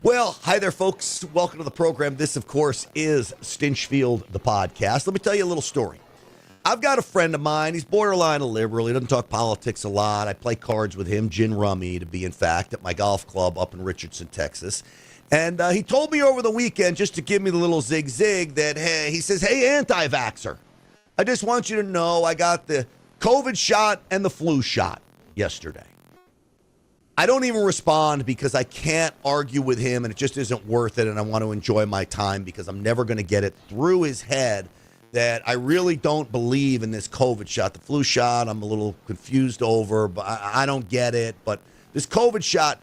Well, hi there, folks. Welcome to the program. This, of course, is Stinchfield, the podcast. Let me tell you a little story. I've got a friend of mine. He's borderline a liberal. He doesn't talk politics a lot. I play cards with him, gin rummy, to be in fact, at my golf club up in Richardson, Texas. And he told me over the weekend, just to give me the little zig-zig, that, hey, he says, hey, anti-vaxxer, I just want you to know I got the COVID shot and the flu shot yesterday. I don't even respond because I can't argue with him, and it just isn't worth it, and I want to enjoy my time because I'm never going to get it through his head that I really don't believe in this COVID shot. The flu shot, I'm a little confused over, but I don't get it. But this COVID shot,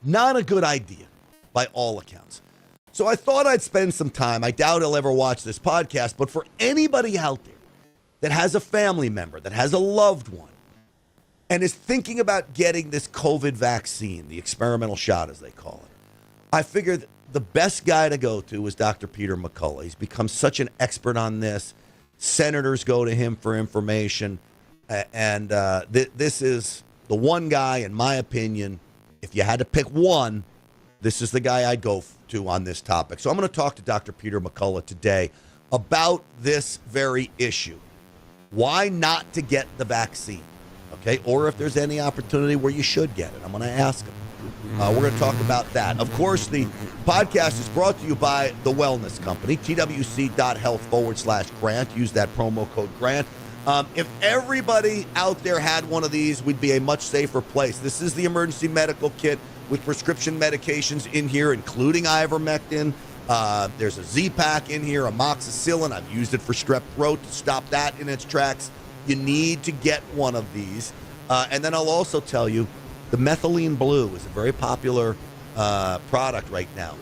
not a good idea by all accounts. So I thought I'd spend some time. I doubt he'll ever watch this podcast, but for anybody out there that has a family member, that has a loved one, and is thinking about getting this COVID vaccine, the experimental shot as they call it, I figured the best guy to go to is Dr. Peter McCullough. He's become such an expert on this. Senators go to him for information. And this is the one guy, in my opinion, if you had to pick one, this is the guy I'd go to on this topic. So I'm going to talk to Dr. Peter McCullough today about this very issue. Why not to get the vaccine? Okay, or if there's any opportunity where you should get it. I'm going to ask him. We're going to talk about that. Of course, the podcast is brought to you by the Wellness Company, twc.health/grant. Use that promo code GRANT. If everybody out there had one of these, we'd be a much safer place. This is the emergency medical kit with prescription medications in here, including ivermectin. There's a Z-Pack in here, amoxicillin. I've used it for strep throat to stop that in its tracks. You need to get one of these. And then I'll also tell you, the methylene blue is a very popular product right now.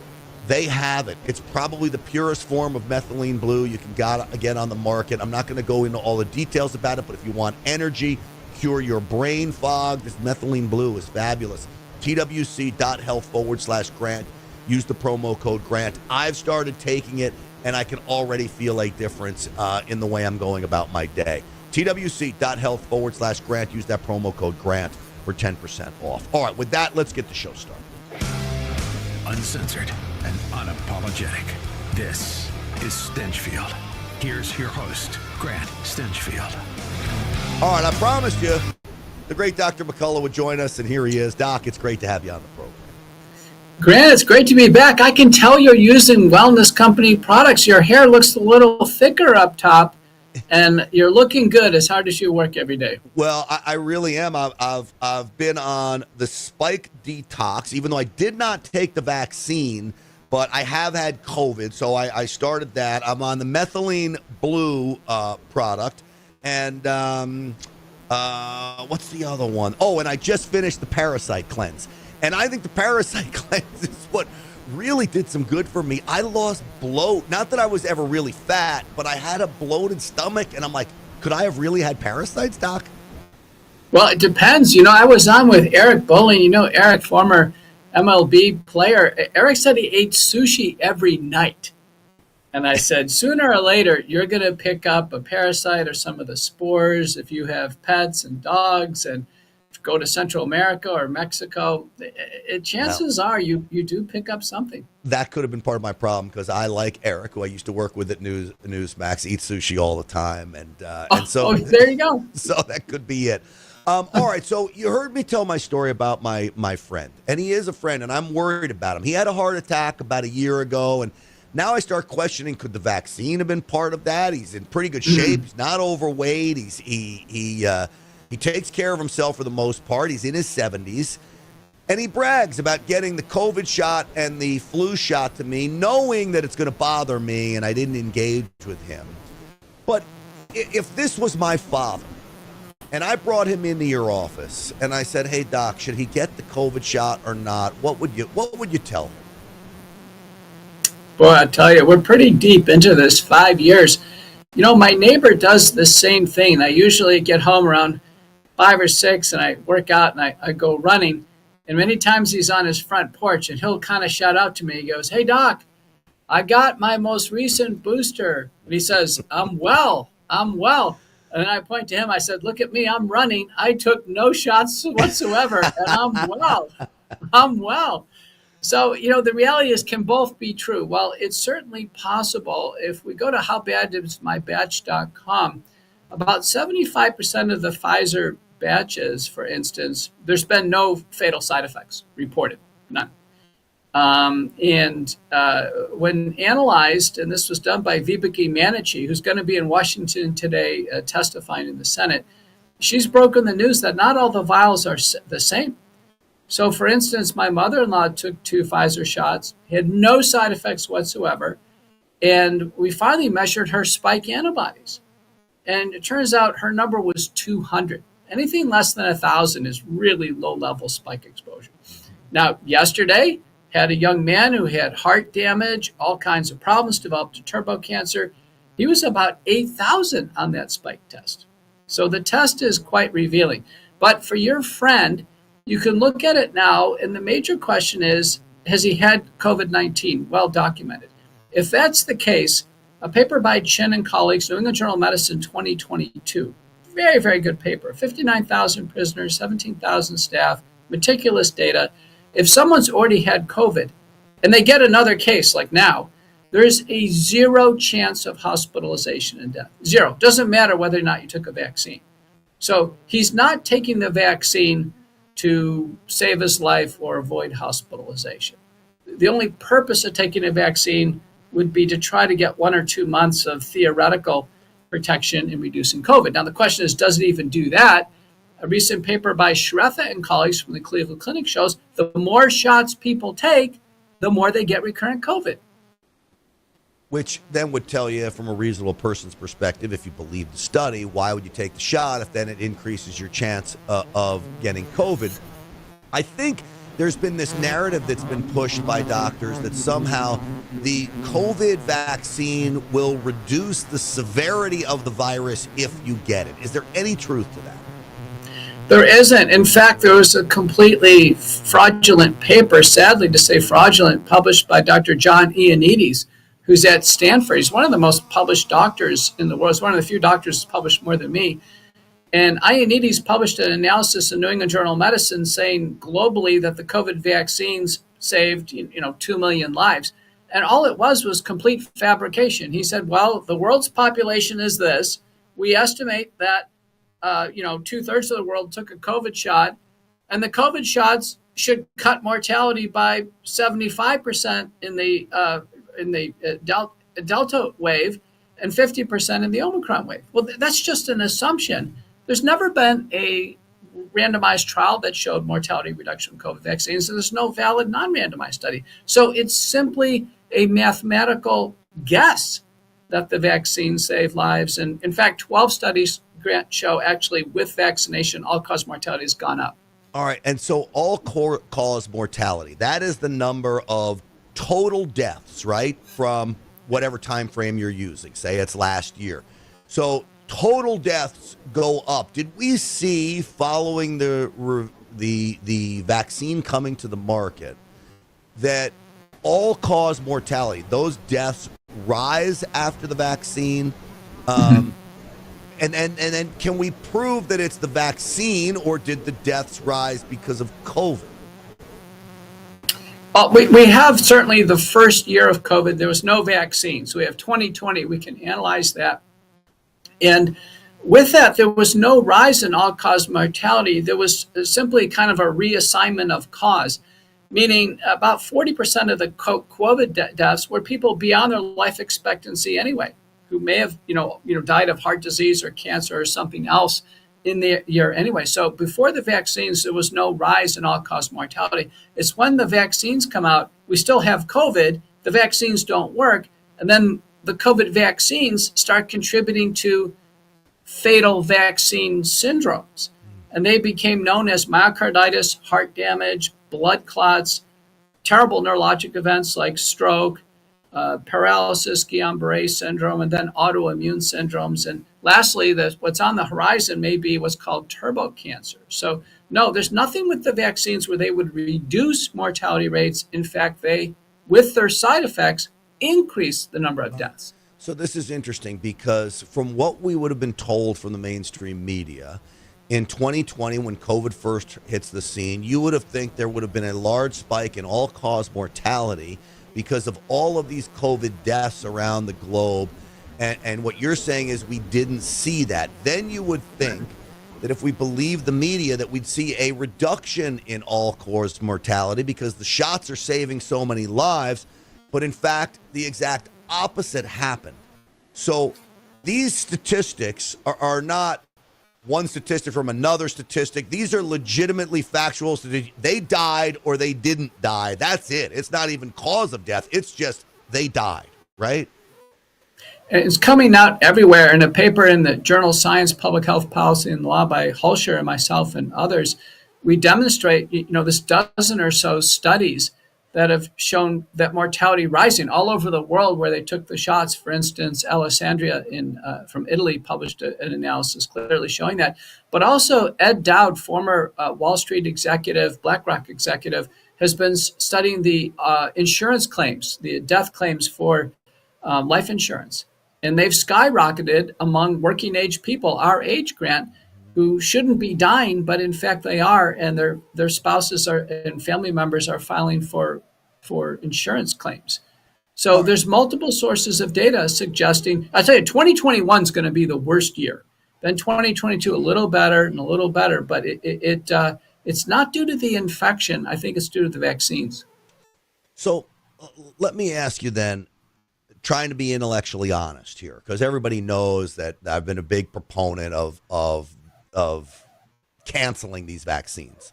They have it. It's probably the purest form of methylene blue you can get on the market. I'm not going to go into all the details about it, but if you want energy, cure your brain fog, this methylene blue is fabulous. twc.health/grant. Use the promo code GRANT. I've started taking it, and I can already feel a difference in the way I'm going about my day. twc.health/grant. Use that promo code GRANT for 10% off. All right, with that, let's get the show started. Uncensored and unapologetic. This is Stinchfield. Here's your host, Grant Stinchfield. All right, I promised you the great Dr. McCullough would join us, and here he is. Doc, it's great to have you on the program. Grant, it's great to be back. I can tell you're using Wellness Company products. Your hair looks a little thicker up top, and you're looking good as hard as you work every day. Well, I really am. I've been on the spike detox, even though I did not take the vaccine, but I have had COVID, so I started that. I'm on the methylene blue product, and what's the other one? Oh, and I just finished the parasite cleanse. And I think the parasite cleanse is what really did some good for me. I lost bloat. Not that I was ever really fat, but I had a bloated stomach, and I'm like, could I have really had parasites, Doc? Well, it depends. I was on with Eric Bowling. Eric, former MLB player. Eric said he ate sushi every night. And I said, sooner or later, you're going to pick up a parasite or some of the spores if you have pets and dogs and go to Central America or Mexico. Chances are you do pick up something. That could have been part of my problem because I, like Eric, who I used to work with at Newsmax, eat sushi all the time. And so there you go. So that could be it. All right, so you heard me tell my story about my friend, and he is a friend, and I'm worried about him. He had a heart attack about a year ago, and now I start questioning, could the vaccine have been part of that? He's in pretty good shape. He's not overweight. He takes care of himself for the most part. He's in his 70s. And he brags about getting the COVID shot and the flu shot to me, knowing that it's going to bother me, and I didn't engage with him. But if this was my father, and I brought him into your office, and I said, hey, Doc, should he get the COVID shot or not, what would you tell him? Boy, I tell you, we're pretty deep into this 5 years. My neighbor does the same thing. I usually get home around 5 or 6 and I work out and I go running. And many times he's on his front porch and he'll kind of shout out to me. He goes, hey, Doc, I got my most recent booster. And he says, I'm well. And I point to him. I said, look at me. I'm running. I took no shots whatsoever. And I'm well. So, the reality is, can both be true? Well, it's certainly possible. If we go to howbadismybatch.com, about 75% of the Pfizer batches, for instance, there's been no fatal side effects reported, none. When analyzed, and this was done by Vibeke Manichi, who's going to be in Washington today testifying in the Senate, she's broken the news that not all the vials are the same. So, for instance, my mother-in-law took 2 Pfizer shots, had no side effects whatsoever, and we finally measured her spike antibodies. And it turns out her number was 200. Anything less than 1,000 is really low-level spike exposure. Now, yesterday, had a young man who had heart damage, all kinds of problems, developed a turbo cancer. He was about 8,000 on that spike test. So the test is quite revealing. But for your friend, you can look at it now, and the major question is, has he had COVID-19? Well documented. If that's the case, a paper by Chen and colleagues, New England Journal of Medicine 2022, very, very good paper, 59,000 prisoners, 17,000 staff, meticulous data. If someone's already had COVID and they get another case like now, there's a 0 chance of hospitalization and death. 0. Doesn't matter whether or not you took a vaccine. So he's not taking the vaccine to save his life or avoid hospitalization. The only purpose of taking a vaccine would be to try to get 1 or 2 months of theoretical protection in reducing COVID. Now, the question is, does it even do that? A recent paper by Shretha and colleagues from the Cleveland Clinic shows the more shots people take, the more they get recurrent COVID. Which then would tell you, from a reasonable person's perspective, if you believe the study, why would you take the shot if then it increases your chance of getting COVID? I think there's been this narrative that's been pushed by doctors that somehow the COVID vaccine will reduce the severity of the virus if you get it. Is there any truth to that? There isn't. In fact, there was a completely fraudulent paper, sadly to say fraudulent, published by Dr. John Ioannidis, who's at Stanford. He's one of the most published doctors in the world. He's one of the few doctors who's published more than me. And Ioannidis published an analysis in New England Journal of Medicine saying globally that the COVID vaccines saved, 2 million lives. And all it was complete fabrication. He said, well, the world's population is this. We estimate that, 2/3 of the world took a COVID shot, and the COVID shots should cut mortality by 75% in the Delta wave and 50% in the Omicron wave. Well, that's just an assumption. There's never been a randomized trial that showed mortality reduction from COVID vaccines, and there's no valid non-randomized study. So it's simply a mathematical guess that the vaccines save lives. And in fact, 12 studies, Grant, show actually with vaccination, all-cause mortality has gone up. All right, and so all-cause mortality, that is the number of total deaths, right, from whatever time frame you're using. Say it's last year. So total deaths go up. Did we see, following the vaccine coming to the market, that all-cause mortality, those deaths rise after the vaccine? And then can we prove that it's the vaccine, or did the deaths rise because of COVID? Well, we have certainly the first year of COVID, there was no vaccine. So we have 2020, we can analyze that. And with that, there was no rise in all-cause mortality. There was simply kind of a reassignment of cause, meaning about 40% of the COVID deaths were people beyond their life expectancy anyway, who may have, died of heart disease or cancer or something else in the year anyway. So before the vaccines, there was no rise in all-cause mortality. It's when the vaccines come out, we still have COVID, the vaccines don't work, and then the COVID vaccines start contributing to fatal vaccine syndromes. And they became known as myocarditis, heart damage, blood clots, terrible neurologic events like stroke, paralysis, Guillain-Barré syndrome, and then autoimmune syndromes. And lastly, what's on the horizon may be what's called turbo cancer. So no, there's nothing with the vaccines where they would reduce mortality rates. In fact, they, with their side effects, increase the number of deaths. So this is interesting because from what we would have been told from the mainstream media, in 2020 when COVID first hits the scene, you would have think there would have been a large spike in all-cause mortality because of all of these COVID deaths around the globe. And what you're saying is we didn't see that. Then you would think that if we believe the media that we'd see a reduction in all-cause mortality because the shots are saving so many lives. But in fact, the exact opposite happened. So these statistics are not one statistic from another statistic. These are legitimately factual statistics. They died or they didn't die. That's it. It's not even cause of death. It's just they died, right? It's coming out everywhere. In a paper in the journal Science, Public Health Policy and Law by Hulscher and myself and others, we demonstrate, this dozen or so studies that have shown that mortality rising all over the world where they took the shots. For instance, Alessandria from Italy published an analysis clearly showing that. But also Ed Dowd, former Wall Street executive, BlackRock executive, has been studying the insurance claims, the death claims for life insurance. And they've skyrocketed among working age people, our age, Grant, who shouldn't be dying, but in fact they are, and their spouses and family members are filing for insurance claims. So there's multiple sources of data suggesting, I tell you, 2021 is going to be the worst year. Then 2022 a little better and a little better, but it's not due to the infection. I think it's due to the vaccines. So let me ask you then, trying to be intellectually honest here, because everybody knows that I've been a big proponent of canceling these vaccines.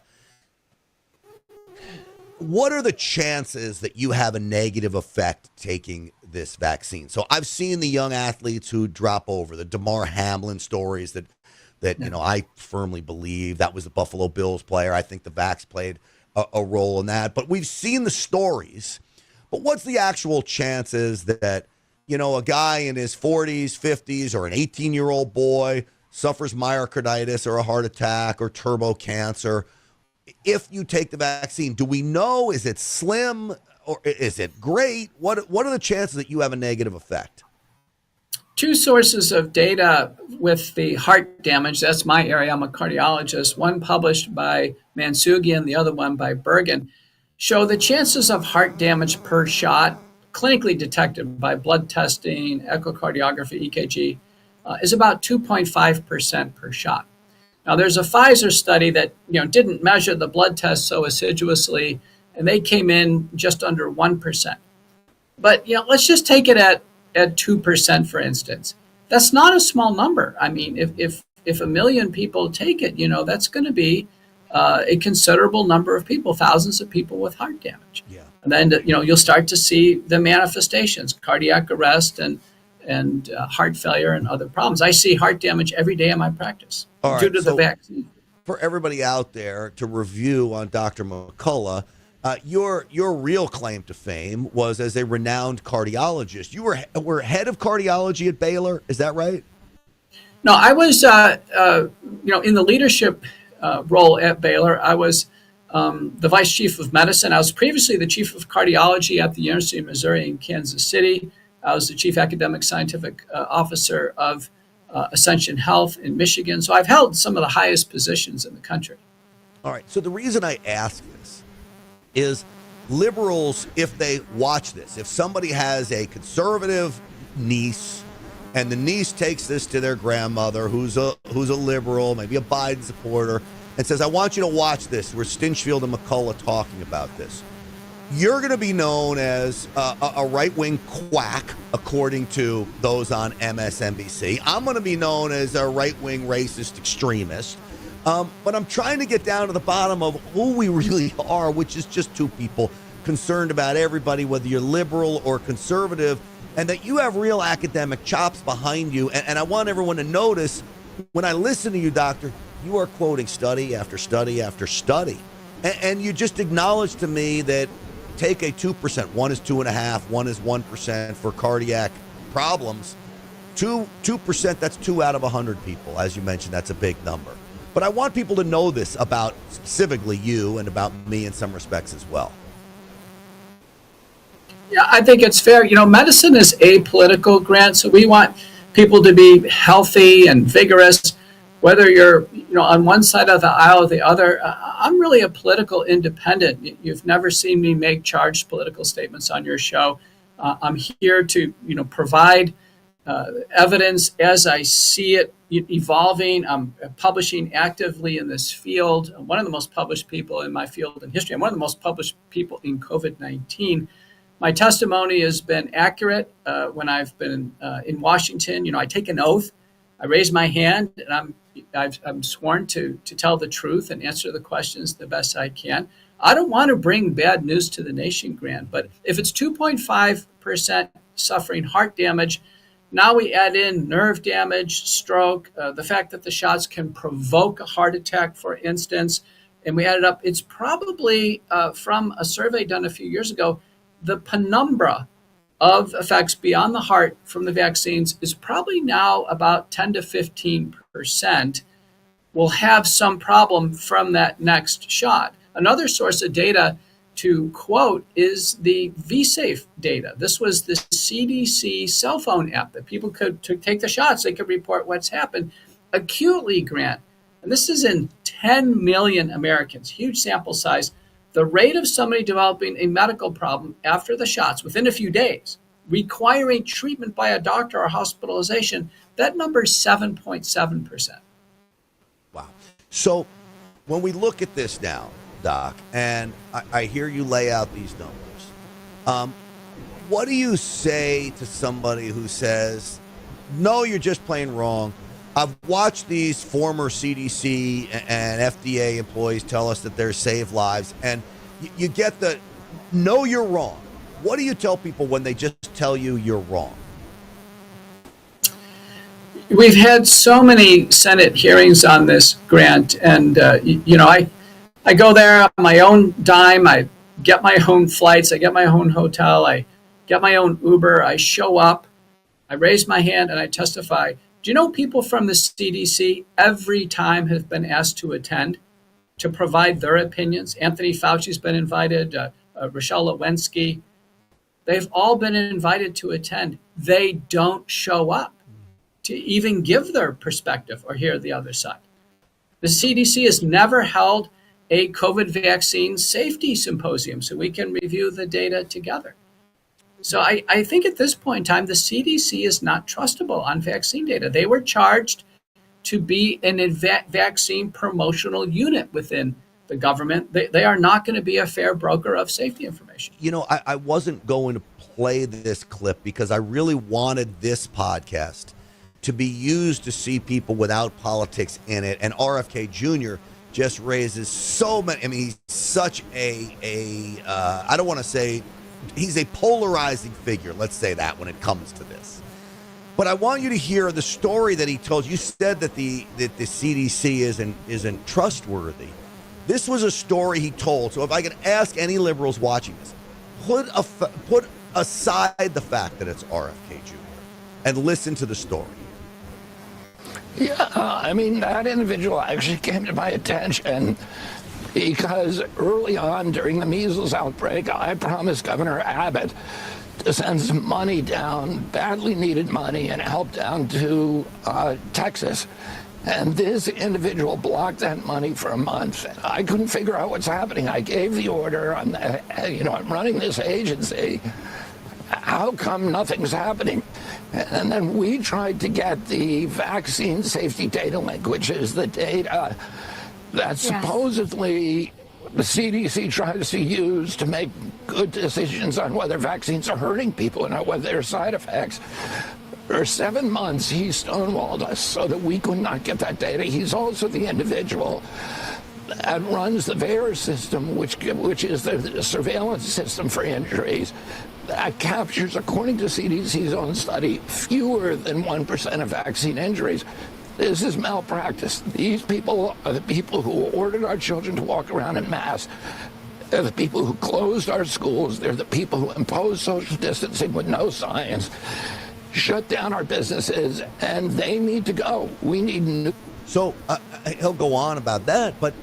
What are the chances that you have a negative effect taking this vaccine? So I've seen the young athletes who drop over, the Damar Hamlin stories that I firmly believe that was the Buffalo Bills player. I think the vax played a role in that. But we've seen the stories. But what's the actual chances that, a guy in his 40s, 50s, or an 18-year-old boy suffers myocarditis or a heart attack or turbo cancer if you take the vaccine? Do we know? Is it slim or is it great? What are the chances that you have a negative effect? Two sources of data with the heart damage. That's my area. I'm a cardiologist. One published by Mansugian, the other one by Bergen, show the chances of heart damage per shot, clinically detected by blood testing, echocardiography, EKG, is about 2.5% per shot. Now, there's a Pfizer study that didn't measure the blood test so assiduously, and they came in just under 1%. But let's just take it at 2%, for instance. That's not a small number. I mean, if a million people take it, that's going to be a considerable number of people, thousands of people with heart damage. Yeah. And then you'll start to see the manifestations, cardiac arrest and heart failure and other problems. I see heart damage every day in my practice due to the vaccine. For everybody out there to review on Dr. McCullough, your real claim to fame was as a renowned cardiologist. You were head of cardiology at Baylor, is that right? No, I was in the leadership role at Baylor. I was the vice chief of medicine. I was previously the chief of cardiology at the University of Missouri in Kansas City. I was the chief academic scientific officer of Ascension Health in Michigan. So I've held some of the highest positions in the country. All right. So the reason I ask this is liberals, if they watch this, if somebody has a conservative niece and the niece takes this to their grandmother who's a liberal, maybe a Biden supporter, and says, I want you to watch this, where Stinchfield and McCullough talking about this. You're going to be known as a right-wing quack, according to those on MSNBC. I'm going to be known as a right-wing racist extremist. But I'm trying to get down to the bottom of who we really are, which is just two people concerned about everybody, whether you're liberal or conservative, and that you have real academic chops behind you. And I want everyone to notice, when I listen to you, Doctor, you are quoting study after study after study. And you just acknowledged to me that take a 2%, one is 2.5%, one is 1% for cardiac problems. 2%, that's 2 out of 100 people. As you mentioned, that's a big number. But I want people to know this about specifically you and about me in some respects as well. Yeah, I think it's fair. Medicine is apolitical, Grant, so we want people to be healthy and vigorous. whether you're on one side of the aisle or the other, I'm really a political independent. You've never seen me make charged political statements on your show. I'm here to provide evidence as I see it evolving. I'm publishing actively in this field. I'm one of the most published people in my field in history. I'm one of the most published people in COVID-19. My testimony has been accurate when I've been in Washington. I take an oath. I raise my hand, and I'm sworn to tell the truth and answer the questions the best I can. I don't want to bring bad news to the nation, Grant, but if it's 2.5% suffering heart damage, now we add in nerve damage, stroke, the fact that the shots can provoke a heart attack, for instance, and we add it up. It's probably from a survey done a few years ago, the penumbra of effects beyond the heart from the vaccines is probably now about 10 to 15% will have some problem from that next shot. Another source of data to quote is the vSafe data. This was the CDC cell phone app that people could take the shots. They could report what's happened acutely, Grant. And this is in 10 million Americans, huge sample size. The rate of somebody developing a medical problem after the shots within a few days, requiring treatment by a doctor or hospitalization, that number is 7.7%. Wow. So when we look at this now, Doc, and I hear you lay out these numbers, what do you say to somebody who says, no, you're just plain wrong? I've watched these former CDC and FDA employees tell us that they're save lives, and you get the, no, you're wrong. What do you tell people when they just tell you you're wrong? We've had so many Senate hearings on this, Grant, and I go there on my own dime. I get my own flights. I get my own hotel. I get my own Uber. I show up. I raise my hand and I testify. Do you know people from the CDC every time have been asked to attend to provide their opinions? Anthony Fauci's been invited, Rochelle Lewinsky. They've all been invited to attend. They don't show up to even give their perspective or hear the other side. The CDC has never held a COVID vaccine safety symposium so we can review the data together. So I think at this point in time, the CDC is not trustable on vaccine data. They were charged to be an vaccine promotional unit within the government. They are not going to be a fair broker of safety information. I wasn't going to play this clip because I really wanted this podcast to be used to see people without politics in it. And RFK Jr. just raises so many. I mean, he's such I don't want to say, he's a polarizing figure, let's say that, when it comes to this. But I want you to hear the story that he told. You said that the CDC isn't trustworthy. This was a story he told. So if I can ask any liberals watching this, put aside the fact that it's RFK Jr. and listen to the story. Yeah, I mean, that individual actually came to my attention because early on during the measles outbreak, I promised Governor Abbott to send some money down, badly needed money, and help down to Texas. And this individual blocked that money for a month. I couldn't figure out what's happening. I gave the order. I'm running this agency. How come nothing's happening? And then we tried to get the vaccine safety data link, which is the data that supposedly the CDC tries to use to make good decisions on whether vaccines are hurting people and not whether there are side effects. For 7 months, he stonewalled us so that we could not get that data. He's also the individual that runs the VAERS system, which is the surveillance system for injuries, that captures, according to CDC's own study, fewer than 1% of vaccine injuries. This is malpractice. These people are the people who ordered our children to walk around in masks. They're the people who closed our schools. They're the people who imposed social distancing with no science, shut down our businesses, and they need to go. We need new. So he'll go on about that, but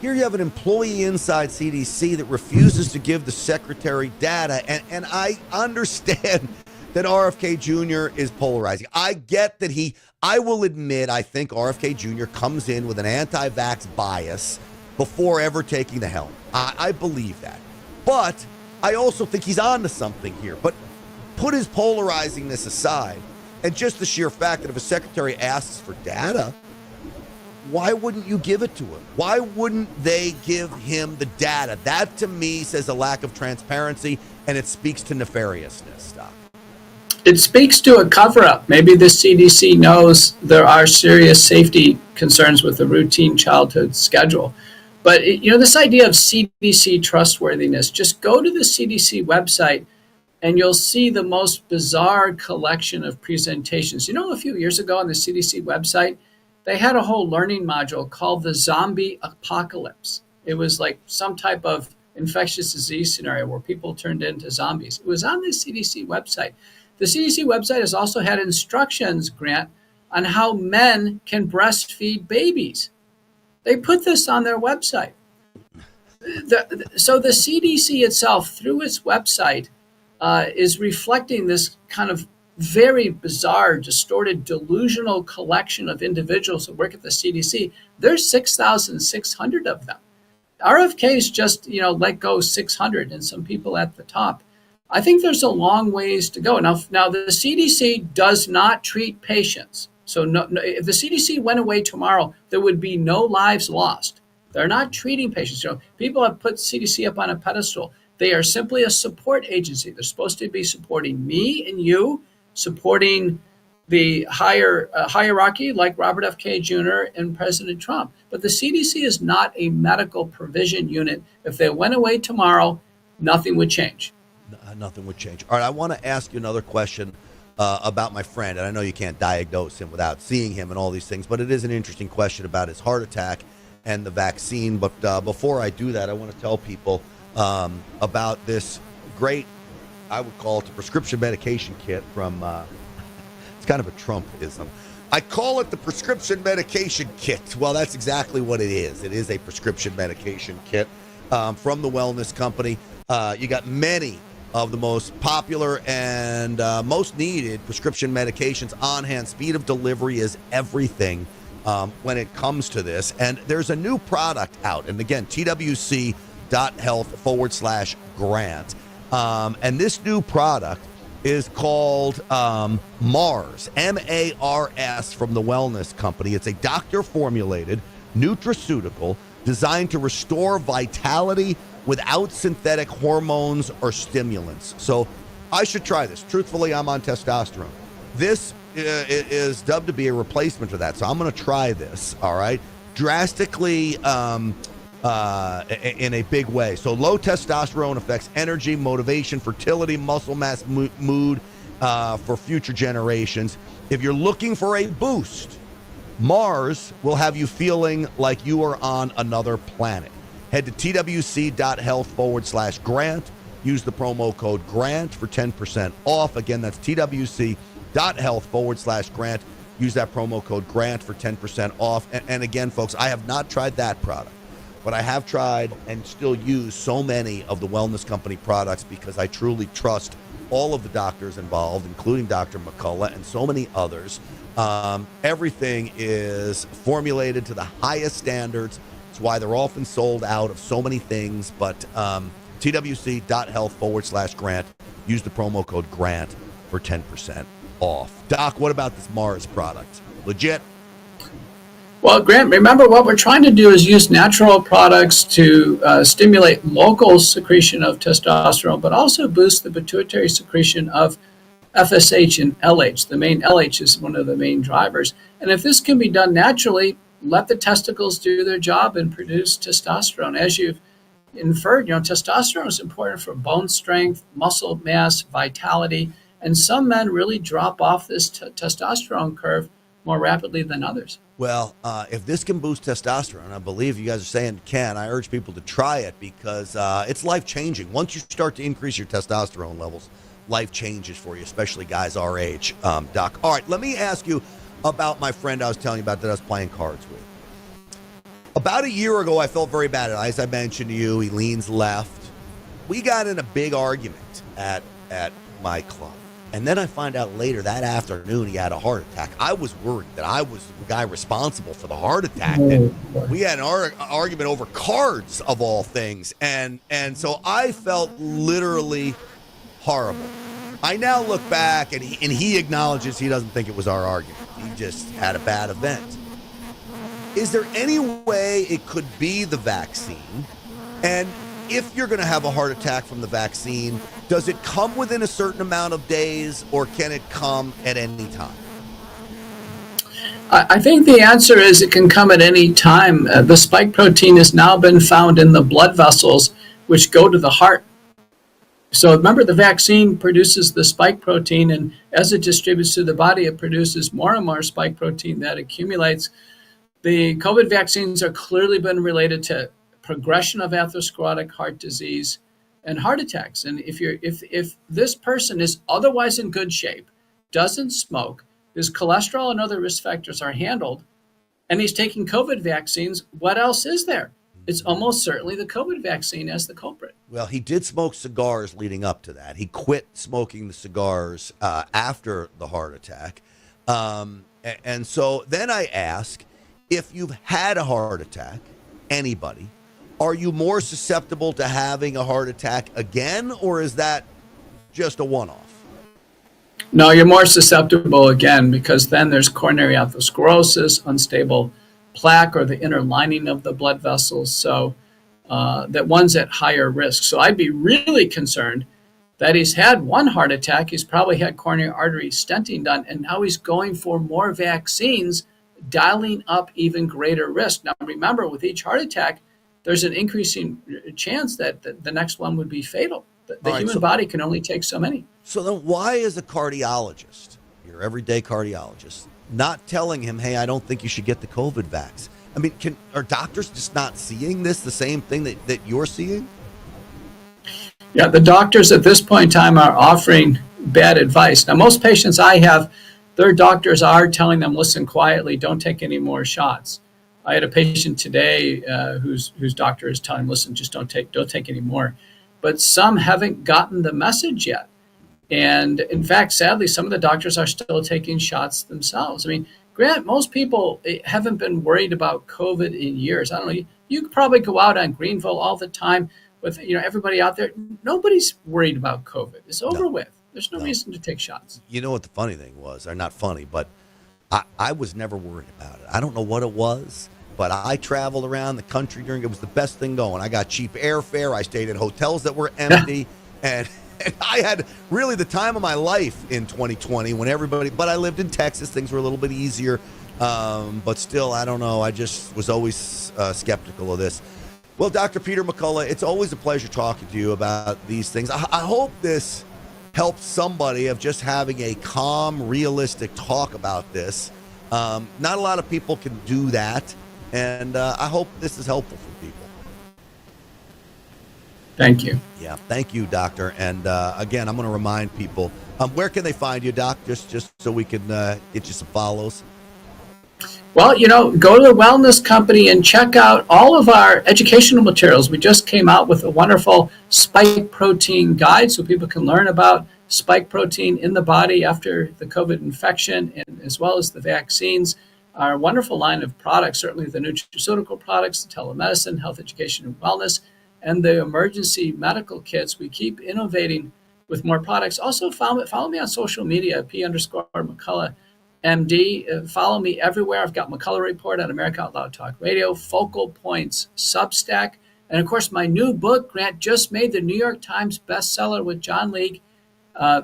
here you have an employee inside CDC that refuses to give the secretary data, and I understand that RFK Jr. is polarizing. I get that I will admit, I think RFK Jr. comes in with an anti-vax bias before ever taking the helm. I believe that. But I also think he's on to something here. But put his polarizingness aside, and just the sheer fact that if a secretary asks for data, why wouldn't you give it to him? Why wouldn't they give him the data? That, to me, says a lack of transparency, and it speaks to nefariousness, Doc. It speaks to a cover-up. Maybe the CDC knows there are serious safety concerns with the routine childhood schedule. But, this idea of CDC trustworthiness, just go to the CDC website and you'll see the most bizarre collection of presentations. A few years ago on the CDC website, they had a whole learning module called the zombie apocalypse. It was like some type of infectious disease scenario where people turned into zombies. It was on the CDC website. The CDC website has also had instructions, Grant, on how men can breastfeed babies. They put this on their website. So the CDC itself, through its website, is reflecting this kind of very bizarre, distorted, delusional collection of individuals who work at the CDC. There's 6,600 of them. RFK's just, let go 600 and some people at the top. I think there's a long ways to go. Now the CDC does not treat patients. So if the CDC went away tomorrow, there would be no lives lost. They're not treating patients. People have put CDC up on a pedestal. They are simply a support agency. They're supposed to be supporting me and you, supporting the higher hierarchy like Robert F. Kennedy Jr. and President Trump. But the CDC is not a medical provision unit. If they went away tomorrow, nothing would change. Nothing would change. All right, I want to ask you another question about my friend, and I know you can't diagnose him without seeing him and all these things, but it is an interesting question about his heart attack and the vaccine. But before I do that, I want to tell people about this great, I would call it the prescription medication kit from, it's kind of a Trumpism. I call it the prescription medication kit. Well, that's exactly what it is. It is a prescription medication kit from the Wellness Company. You got many of the most popular and most needed prescription medications on hand. Speed of delivery is everything when it comes to this. And there's a new product out. And again, twc.health/grant. And this new product is called MARS, M-A-R-S, from the Wellness Company. It's a doctor-formulated nutraceutical designed to restore vitality without synthetic hormones or stimulants. So I should try this. Truthfully, I'm on testosterone. This is dubbed to be a replacement for that. So I'm going to try this, all right? Drastically in a big way. So low testosterone affects energy, motivation, fertility, muscle mass, mood for future generations. If you're looking for a boost, Mars will have you feeling like you are on another planet. Head to twc.health/grant. Use the promo code GRANT for 10% off. Again, that's twc.health/grant. Use that promo code GRANT for 10% off. And again, folks, I have not tried that product, but I have tried and still use so many of the Wellness Company products because I truly trust all of the doctors involved, including Dr. McCullough and so many others. Everything is formulated to the highest standards. It's why they're often sold out of so many things. But twc.health/grant. Use the promo code GRANT for 10% off. Doc, what about this Mars product? Legit? Well, Grant, remember what we're trying to do is use natural products to stimulate local secretion of testosterone, but also boost the pituitary secretion of FSH and LH. The main LH is one of the main drivers. And if this can be done naturally, let the testicles do their job and produce testosterone. As you've inferred, testosterone is important for bone strength, muscle mass, vitality, and some men really drop off this testosterone curve more rapidly than others. Well, if this can boost testosterone, I believe you guys are saying it can. I urge people to try it because it's life-changing. Once you start to increase your testosterone levels, life changes for you, especially guys our age, Doc. All right, let me ask you about my friend I was telling you about that I was playing cards with. About a year ago, I felt very bad. As I mentioned to you, he leans left. We got in a big argument at my club. And then I find out later that afternoon he had a heart attack. I was worried that I was the guy responsible for the heart attack. And we had an argument over cards of all things. And so I felt literally horrible. I now look back and he acknowledges he doesn't think it was our argument. He just had a bad event. Is there any way it could be the vaccine? And if you're going to have a heart attack from the vaccine, does it come within a certain amount of days or can it come at any time? I think the answer is it can come at any time. The spike protein has now been found in the blood vessels which go to the heart. So remember, the vaccine produces the spike protein, and as it distributes through the body, it produces more and more spike protein that accumulates. The COVID vaccines are clearly been related to progression of atherosclerotic heart disease and heart attacks. And if this person is otherwise in good shape, doesn't smoke, his cholesterol and other risk factors are handled, and he's taking COVID vaccines, what else is there? It's almost certainly the COVID vaccine as the culprit. Well, he did smoke cigars leading up to that. He quit smoking the cigars after the heart attack. And so then I ask, if you've had a heart attack, anybody, are you more susceptible to having a heart attack again, or is that just a one-off? No, you're more susceptible again, because then there's coronary atherosclerosis, unstable plaque, or the inner lining of the blood vessels. So that one's at higher risk. So I'd be really concerned that he's had one heart attack. He's probably had coronary artery stenting done, and now he's going for more vaccines, dialing up even greater risk. Now, remember, with each heart attack, there's an increasing chance that the next one would be fatal. The human body can only take so many. So then why is a cardiologist, your everyday cardiologist, not telling him, hey, I don't think you should get the COVID vax? I mean, are doctors just not seeing this, the same thing that you're seeing? Yeah, the doctors at this point in time are offering bad advice. Now, most patients I have, their doctors are telling them, listen, quietly, don't take any more shots. I had a patient today whose doctor is telling him, listen, just don't take any more. But some haven't gotten the message yet. And in fact, sadly, some of the doctors are still taking shots themselves. I mean, Grant, most people haven't been worried about COVID in years. I don't know, you could probably go out on Greenville all the time with everybody out there. Nobody's worried about COVID. It's over with. There's no reason to take shots. You know what the funny thing was? Or not funny, but I was never worried about it. I don't know what it was, but I traveled around the country it was the best thing going. I got cheap airfare. I stayed in hotels that were empty. And I had really the time of my life in 2020 but I lived in Texas. Things were a little bit easier. But still, I don't know. I just was always skeptical of this. Well, Dr. Peter McCullough, it's always a pleasure talking to you about these things. I hope this helps somebody of just having a calm, realistic talk about this. Not a lot of people can do that. And I hope this is helpful for people. Thank you. Yeah, thank you, Doctor. And again, I'm going to remind people, where can they find you, Doc, just so we can get you some follows? Well, go to the Wellness Company and check out all of our educational materials. We just came out with a wonderful spike protein guide so people can learn about spike protein in the body after the COVID infection, and as well as the vaccines. Our wonderful line of products, certainly the nutraceutical products, the telemedicine, health education and wellness, and the emergency medical kits. We keep innovating with more products. Also, follow me on social media, P_McCullough MD. Follow me everywhere. I've got McCullough Report on America Out Loud Talk Radio, Focal Points Substack, and of course, my new book, Grant, just made the New York Times bestseller with John League,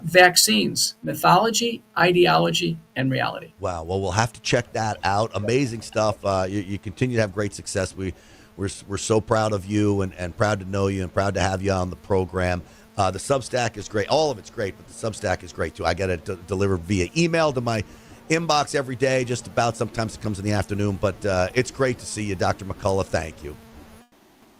Vaccines, Mythology, Ideology, and Reality. Wow. Well, we'll have to check that out. Amazing stuff. You continue to have great success. We're so proud of you and proud to know you and proud to have you on the program. The Substack is great. All of it's great, but the Substack is great, too. I get it delivered via email to my inbox every day, just about. Sometimes it comes in the afternoon, but it's great to see you, Dr. McCullough. Thank you.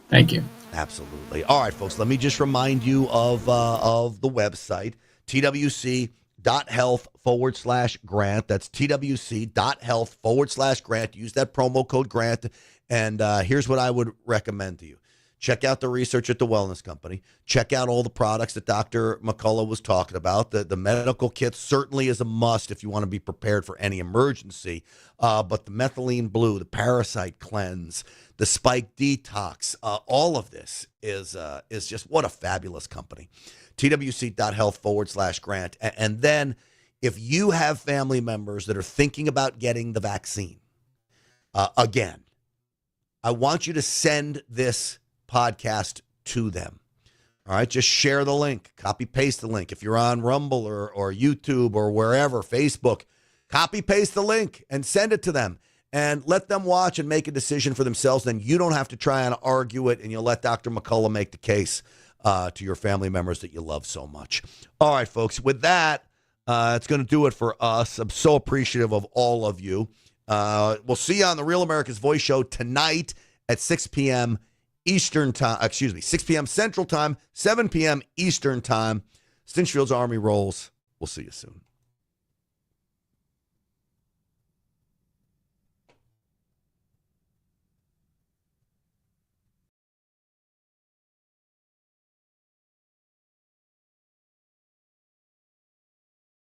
Thank you. Absolutely. All right, folks, let me just remind you of the website, twc.health/Grant. That's twc.health/Grant. Use that promo code Grant. And here's what I would recommend to you. Check out the research at the Wellness Company. Check out all the products that Dr. McCullough was talking about. The medical kit certainly is a must if you want to be prepared for any emergency. But the methylene blue, the parasite cleanse, the spike detox, all of this is just what a fabulous company. twc.health/Grant. And then if you have family members that are thinking about getting the vaccine, again, I want you to send this podcast to them. All right, just share the link, copy paste the link. If you're on Rumble or YouTube or wherever, Facebook, copy paste the link and send it to them and let them watch and make a decision for themselves. Then you don't have to try and argue it, and you'll let Dr. McCullough make the case to your family members that you love so much. All right, folks, with that, it's going to do it for us. I'm so appreciative of all of you. We'll see you on the Real America's Voice show tonight at 6 p.m. Eastern time, 6 p.m. Central time, 7 p.m. Eastern time. Stinchfield's Army rolls. We'll see you soon.